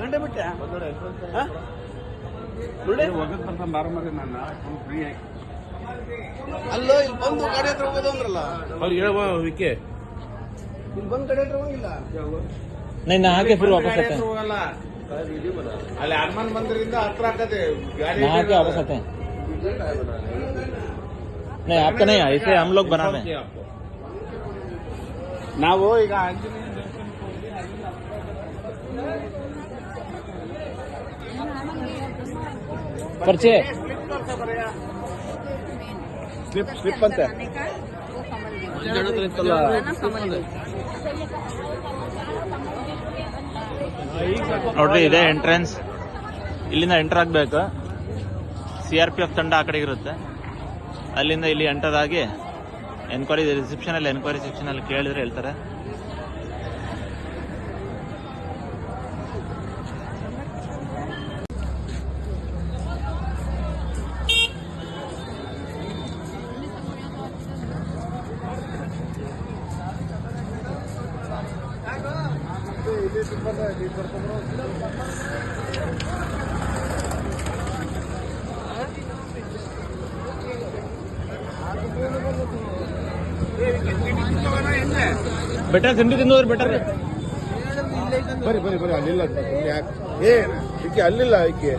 ಗಂಟೆ ಬಿಟ್ಟೆ ಬಾರಮರಿ ನಾನು ಫ್ರೀ ಆಗಿ ಅಲ್ಲೋ ಇಲ್ಲಿ ಬಂದು ಗಾಡಿ ಹತ್ರ ಹೋಗೋದು ಅಂದ್ರಲ್ಲ ಅವ್ರು ಹೇಳುವ ವಿಕೆ ಇಲ್ಲಿ ಬಂದು ಗಾಡಿ ಹತ್ರ ಹೋಗಿಲ್ಲ नहीं नहा के फिर वापस आते हैं ಅಲ್ಲಿ ಹನುಮಾನ್ ಮಂದಿರದಿಂದ ಹತ್ರ ಆಗತ್ತೆ ಗಾಡಿ नहा के वापस आते हैं नहीं आपका नहीं है इसे हम लोग बना रहे हैं ನಾವು ಈಗ ಆಂಜನೇಯ पर्चे ಸ್ಲಿಪ್ ಅಂತೆ ನೋಡ್ರಿ ಇದೆ ಎಂಟ್ರೆನ್ಸ್. ಇಲ್ಲಿಂದ ಎಂಟರ್ ಆಗ್ಬೇಕು. CRPF ತಂಡ ಆ ಕಡೆಗೆ ಇರುತ್ತೆ. ಅಲ್ಲಿಂದ ಇಲ್ಲಿ ಎಂಟರ್ ಆಗಿ ಎನ್ಕ್ವೈರಿ ರಿಸೆಪ್ಷನ್ ಅಲ್ಲಿ ಕೇಳಿದ್ರೆ ಹೇಳ್ತಾರೆ. ಬೆಟರ್ ತಿಂಡಿ ತಿಂದೋದ್ರೆ ಬೆಟರ್. ಬರಿ ಬರಿ ಬರಿ ಅಲ್ಲಿಲ್ಲ ಯಾಕೆ ಈಕೆ ಅಲ್ಲಿಲ್ಲ ಈಕೆ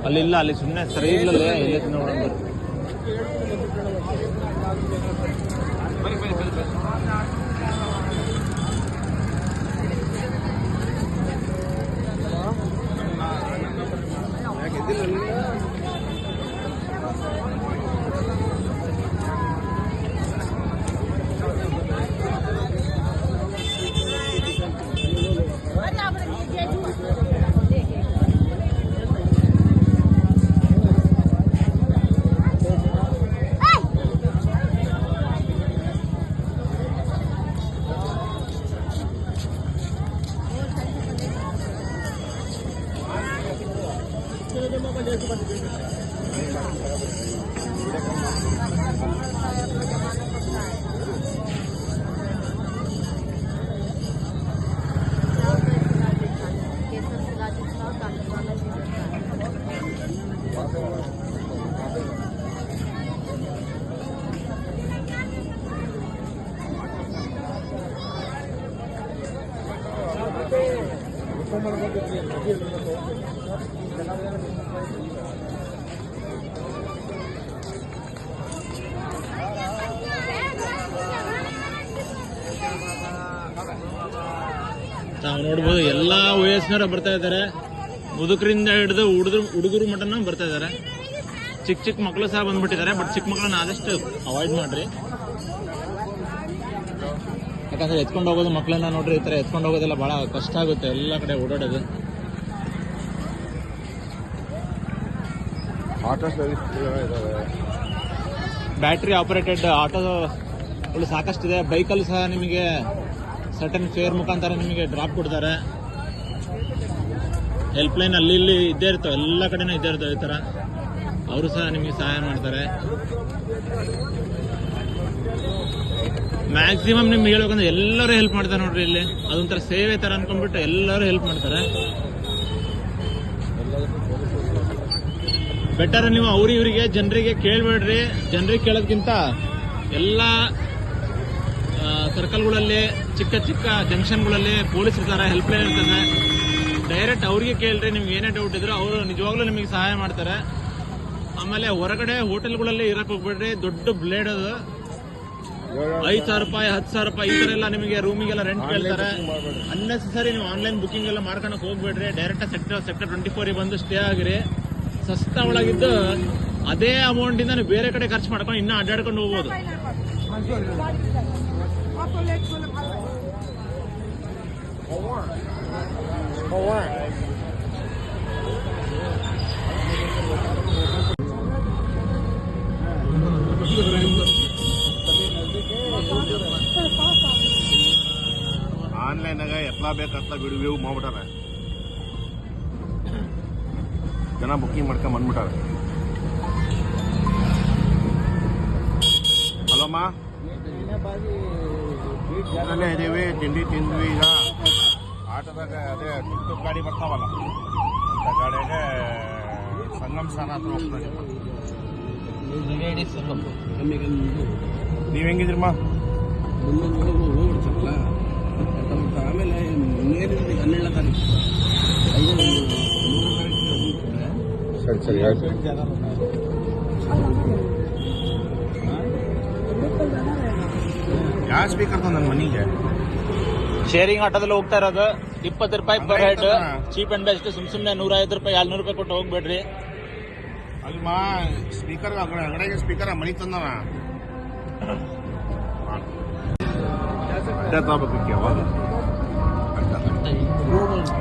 ಅಲ್ಲಿಲ್ಲ, ಅಲ್ಲಿ ಸುಮ್ಮನೆ ಸರಿ ಇಲ್ಲಲ್ಲೇ ಇಲ್ಲೇ ತಿನ್ನೋಣ ಬರ್ರಿ. ನಾವು ನೋಡ್ಬೋದು ಎಲ್ಲಾ ವಯಸ್ಸಿನವರ ಬರ್ತಾ ಇದ್ದಾರೆ. ಮುದುಕರಿಂದ ಹಿಡಿದು ಹುಡುಗರು ಮಟನ ಬರ್ತಾ ಇದ್ದಾರೆ. ಚಿಕ್ಕ ಮಕ್ಕಳು ಸಹ ಬಂದ್ಬಿಟ್ಟಿದ್ದಾರೆ. ಬಟ್ ಚಿಕ್ಕ ಮಕ್ಕಳನ್ನ ಆದಷ್ಟು ಅವಾಯ್ಡ್ ಮಾಡ್ರಿ. ಯಾಕಂದ್ರೆ ಎತ್ಕೊಂಡು ಹೋಗೋದು ಮಕ್ಕಳನ್ನ ನೋಡ್ರಿ, ಈ ತರ ಎತ್ಕೊಂಡು ಹೋಗೋದೆಲ್ಲ ಬಹಳ ಕಷ್ಟ ಆಗುತ್ತೆ ಎಲ್ಲ ಕಡೆ ಓಡಾಡೋದು. ಬ್ಯಾಟ್ರಿ ಆಪರೇಟೆಡ್ ಆಟೋಗಳು ಸಾಕಷ್ಟಿದೆ. ಬೈಕಲ್ಲಿ ಸಹ ನಿಮಗೆ ಸರ್ಟನ್ ಫೇರ್ ಮುಖಾಂತರ ನಿಮಗೆ ಡ್ರಾಪ್ ಕೊಡ್ತಾರೆ. ಹೆಲ್ಪ್ ಲೈನ್ ಅಲ್ಲಿ ಇಲ್ಲಿ ಇದ್ದೇ ಇರ್ತವೆ, ಎಲ್ಲ ಕಡೆನೂ ಇದ್ದೇ ಇರ್ತವೆ. ಈ ತರ ಅವರು ಸಹ ನಿಮಗೆ ಸಹಾಯ ಮಾಡ್ತಾರೆ. ಮ್ಯಾಕ್ಸಿಮಮ್ ನಿಮ್ಗೆ ಹೇಳ್ಬೇಕಂದ್ರೆ ಎಲ್ಲರೂ ಹೆಲ್ಪ್ ಮಾಡ್ತಾರೆ ನೋಡ್ರಿ. ಇಲ್ಲಿ ಅದೊಂಥರ ಸೇವೆ ತರ ಅನ್ಕೊಂಡ್ಬಿಟ್ಟು ಎಲ್ಲರೂ ಹೆಲ್ಪ್ ಮಾಡ್ತಾರೆ. ಬೆಟರ್ ನೀವು ಇವರಿಗೆ ಜನರಿಗೆ ಕೇಳಬೇಡ್ರಿ. ಜನರಿಗೆ ಕೇಳೋದಕ್ಕಿಂತ ಎಲ್ಲ ಸರ್ಕಲ್ಗಳಲ್ಲಿ ಚಿಕ್ಕ ಜಂಕ್ಷನ್ಗಳಲ್ಲಿ ಪೊಲೀಸ್ ಇರ್ತಾರೆ, ಹೆಲ್ಪ್ ಲೈನ್ ಇರ್ತದೆ. ಡೈರೆಕ್ಟ್ ಅವ್ರಿಗೆ ಕೇಳ್ರಿ. ನಿಮ್ಗೆ ಏನೇ ಡೌಟ್ ಇದ್ರು ಅವರು ನಿಜವಾಗ್ಲೂ ನಿಮಗೆ ಸಹಾಯ ಮಾಡ್ತಾರೆ. ಆಮೇಲೆ ಹೊರಗಡೆ ಹೋಟೆಲ್ಗಳಲ್ಲಿ ಇರಕ್ ಹೋಗ್ಬೇಡ್ರಿ. ದೊಡ್ಡ ಬ್ಲೇಡ್ ಅದು 5,000 ರೂಪಾಯಿ 10,000 ರೂಪಾಯಿ ಈ ತರ ಎಲ್ಲ ನಿಮಗೆ ರೂಮಿಗೆಲ್ಲ ರೆಂಟ್ ಕೇಳ್ತಾರೆ. ಅನ್ನೆಸರಿ ನೀವು ಆನ್ಲೈನ್ ಬುಕಿಂಗ್ ಎಲ್ಲ ಮಾಡ್ಕೊಳಕ್ ಹೋಗ್ಬೇಡ್ರಿ. ಡೈರೆಕ್ಟ್ ಸೆಕ್ಟರ್ 24 ಬಂದು ಸ್ಟೇ ಆಗಿರಿ. ಸಸ್ತಾ ಒಳಗಿದ್ದು ಅದೇ ಅಮೌಂಟ್ ಇಂದ ನೀವು ಬೇರೆ ಕಡೆ ಖರ್ಚು ಮಾಡ್ಕೊಂಡು ಇನ್ನೂ ಅಡ್ಡಾಡ್ಕೊಂಡು ಹೋಗ್ಬೋದು. ಆನ್ಲೈನಾಗ ಎತ್ಲಾ ಬೇಕತ್ಲ ವಿಡಿಯೋ ಮಾಡ್ಬಿಟ್ಟಾರ. ಜನ ಬುಕ್ಕಿಂಗ್ ಮಾಡ್ಕೊಂಡ್ ಬಂದ್ಬಿಟ್ಟಾರ. ಹಲೋಮ್ಮ ಇಲ್ಲೇ ಇದೀವಿ, ತಿಂಡಿ ತಿಂದ್ವಿ. ಈಗ ಆಟೋದಾಗ ಅದೇ ಟಿಪ್ ಗಾಡಿ ಬರ್ತಾವಲ್ಲ ಅಂತ ಗಾಡಿಯಾಗೆ ಸಂಗಮ್ ಸ್ನಾನ ಹತ್ರ ಹೋಗ್ತಾ ಇದೀವಿ. ನೀವ್ ಹೆಂಗಿದ್ರಮ್ಮ? ಹೋಗ್ಬಿಡ್ತಾರಲ್ಲ ಆಮೇಲೆ ಇನ್ನೇನಿದೆ 12ನೇ ತಾರೀಕು ಸರಿ ಸರಿ ಆಯ್ತು. ಯಾವ ಸ್ಪೀಕರ್ ನನ್ನ ಮನೆಗೆ? ಶೇರಿಂಗ್ ಆಟೋದಲ್ಲಿ ಹೋಗ್ತಾ ಇರೋದು 20 ರೂಪಾಯಿ per head, cheap and best. ಸುಮ್ನೆ 150 ರೂಪಾಯಿ 200 ರೂಪಾಯಿ ಕೊಟ್ಟು ಹೋಗ್ಬೇಡ್ರಿ. ಅಲ್ಮಾ ಸ್ಪೀಕರ್ ಅಂಗಡಿಗೆ ಸ್ಪೀಕರ್ ಮನಿ ತಂದವ ತಗೋಬೇಕಕ್ಕೆ ಯಾವಾಗ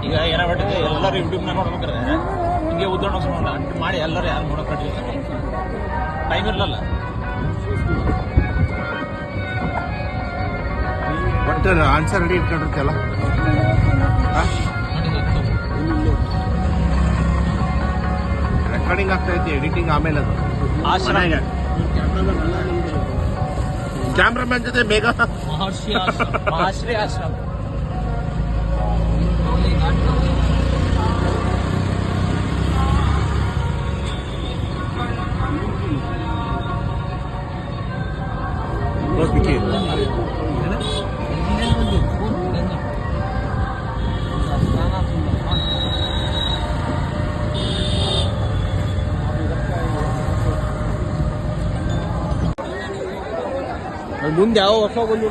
ಈಗ ಏನಾಗ್ಬಿಟ್ಟಿದೆ, ಎಲ್ಲರೂ ಯೂಟ್ಯೂಬ್ನ ನೋಡ್ಬೇಕಾರೆ ಹಿಂಗೆ ಉದ್ದೋಣ ಮಾಡಿ ಎಲ್ಲರೂ ಯಾರು ನೋಡೋಕೆ ಟೈಮ್ ಇರಲ್ಲ. ಬಟ್ ಆನ್ಸರ್ ರೆಡಿ ಇಟ್ಕೊಂಡಿರ್ತೀಯಲ್ಲ, ರೆಕಾರ್ಡಿಂಗ್ ಆಗ್ತಾ ಐತಿ, ಎಡಿಟಿಂಗ್ ಆಮೇಲೆ ಅದು. ಕ್ಯಾಮ್ರಾಮನ್ ಜೊತೆ ಬೇಗ ಮಹಾಶ್ರೀ ಆಶ್ರಮ. ಮುಂದೆ ಯಾವ ಹೊಸ ಬಂದು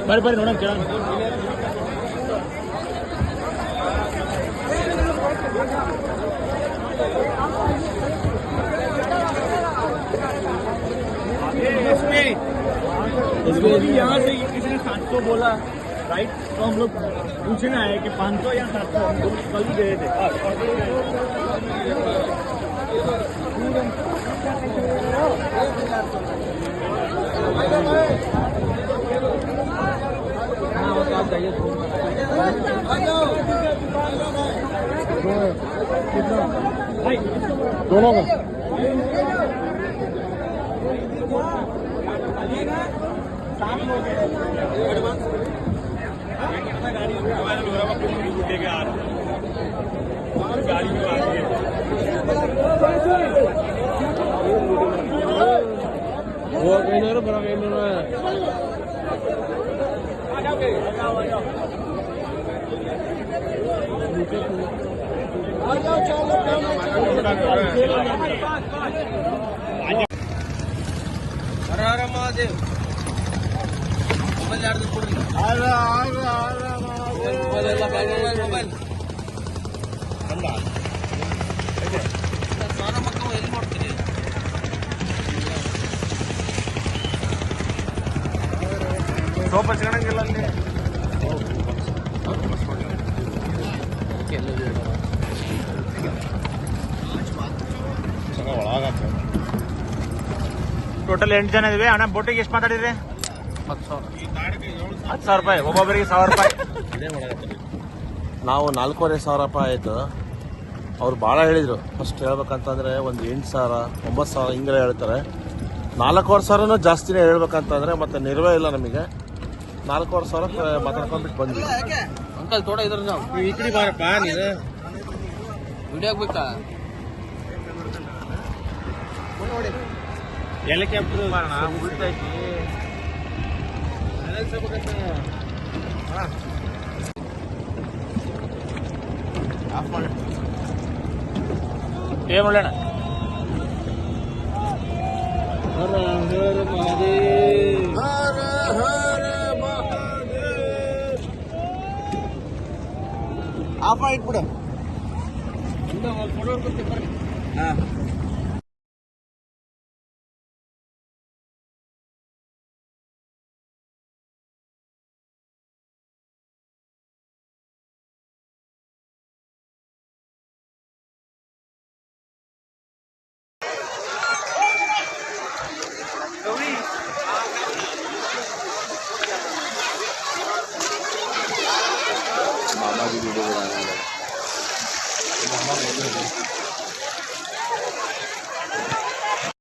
ಬರ್ರಿ ನೋಡೋಣ ಕೇಳೋಣ. यहाँ से किसी ने 700 बोला राइट, तो हम लोग पूछने आए कि 500 या 700. हम लोग कल ही गए थे. दोनों का ಹರ ಹರ ಮಹಾದೇವ್. ಮೊಬೈಲ್ ಯಾರ್ದು ಕೊಡ್ರಿ, ಮೊಬೈಲ್ ಎಲ್ಲ ಮೊಬೈಲ್ ಸ್ನಾನ ಮಕ್ಕಳು ಎಲ್ಲಿ ಮಾಡ್ತೀರಿ? ಸೋಪ್ ಹಚ್ಕೊಳಂಗಿಲ್ಲ ಅಲ್ಲಿ. ಟೋಟಲ್ 8 ಜನ ಇದೀವಿ ಅಣ್ಣ. ಬೋಟಿಗೆ ಎಷ್ಟು ಮಾತಾಡಿದ್ರಿ? 10,000 ರೂಪಾಯಿ ಒಬ್ಬೊಬ್ಬರಿಗೆ 1,000 ರೂಪಾಯಿ. ನಾವು 4,500 ರೂಪಾಯಿ ಆಯಿತು. ಅವ್ರು ಭಾಳ ಹೇಳಿದರು. ಫಸ್ಟ್ ಹೇಳ್ಬೇಕಂತಂದರೆ ಒಂದು 8,000 9,000 ಹಿಂಗೆಲ್ಲ ಹೇಳ್ತಾರೆ. 4,500 ಜಾಸ್ತಿನೇ ಹೇಳ್ಬೇಕಂತಂದರೆ ಮತ್ತೆ ನಿರ್ವೇ ಇಲ್ಲ ನಮಗೆ. 4,500 ಮಾತಾಡ್ಕೊಂಡ್ಬಿಟ್ಟು ಬಂದ್ವಿ. ಅಂಕಲ್ ತೋಟ ಇದ್ರ ನಾವು ಈ ಕಡೆ ಬಾರಪ್ಪ, ನೀನು ವಿಡಿಯೋ ಆಗ್ಬೇಕಾ? ಹೆಲಿಕಾಪ್ಟರ್ ಬಾರಣ ಉಳ್ತೈತಿ. ಏನ್ ಮಾಡೋಣ? ಹರ ಹರ ಮಹಾದೇವ್. ಹರ ಹರ ಮಹಾದೇವ್. ಆಫ್ ಇಟ್ಬಿಡು. ಹಾ मामा की वीडियो बना रहे हैं।